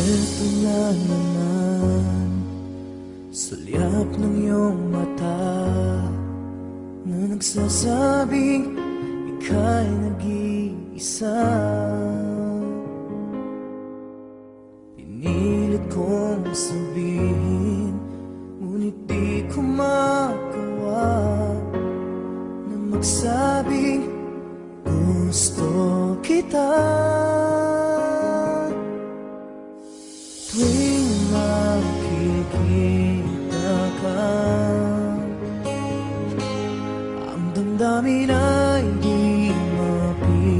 Eto na naman, sulyap ng iyong mata na nagsasabing ika'y nag-iisa. Pinilit kong sabihin, ngunit di ko magawa na magsabing gusto kita. Tuwing makikita ka, ang damdamin ay di mapigilan.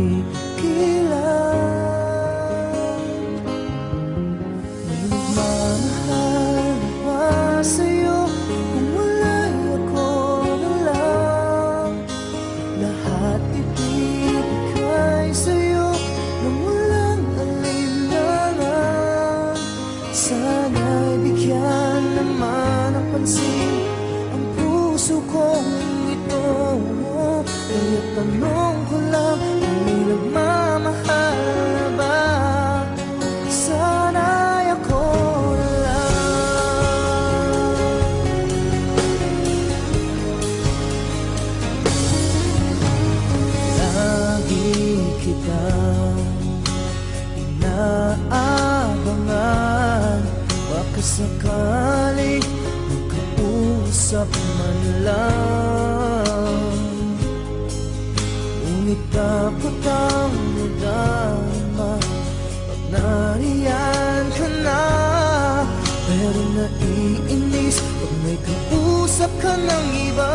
May nagmamahal na ba sa'yo kung wala'y ako na lang? Lahat ibibigay sa'yo nang walang alinlangan. Sana'y bigyan naman ng pansin ang puso kong ito. Kaya tanong ko lang, kung may nagmamahal na ba? Sana'y ako na lang. Lagi kitang inaabangan, baka sakaling magkausap man lang. Ngunit dapat ang nadama pag nariyan ka na. Pero naiinis pag may kausap ka ng iba.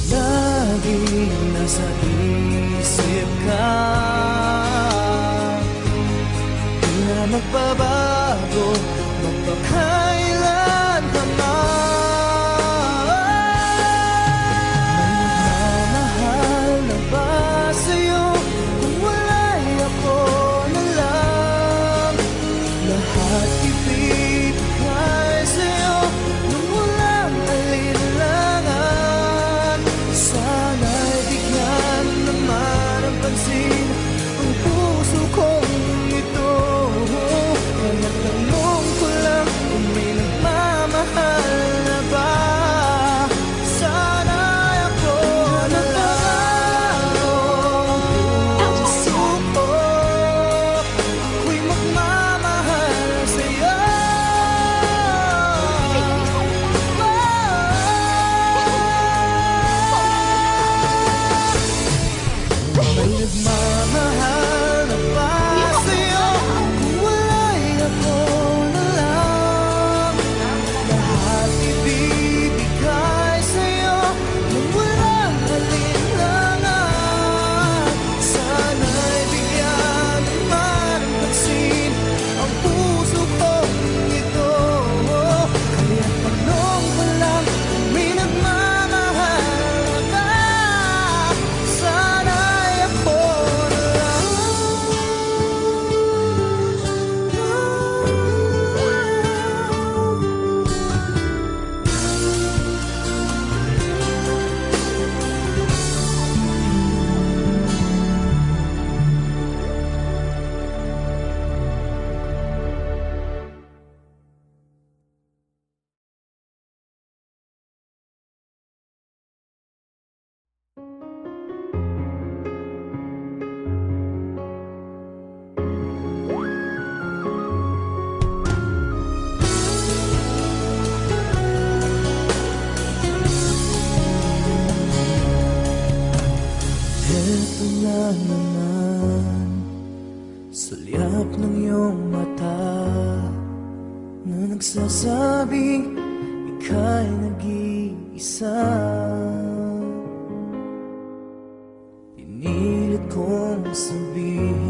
Laging nasa isip ka, di na magbabago magpakailan pa man. May nagmamahal na ba sa'yo kung wala'y ako na lang? Lahat ibibigay sa'yo nang walang alinlangan. Sana'y bigyan naman ng pansin ang puso kong ito. Kaya tanong ko lang, kung may nagmamahal na ba? Sana'y ako na lang. Puso ko, ako'y magmamahal sa'yo. May nagmamahal na ba sa'yo kung wala'y ako na lang? Lahat ibibigay sa'yo nang walang alinlangan. Sana'y bigyan naman ng pansin ang puso kong ito. Kaya tanong ko lang, kung may nagmamahal na ba? Sana'y ako na lang. Eto na naman, sulyap ng iyong mata na nagsasabing ika'y nag-iisa. Pinilit kong sabihin,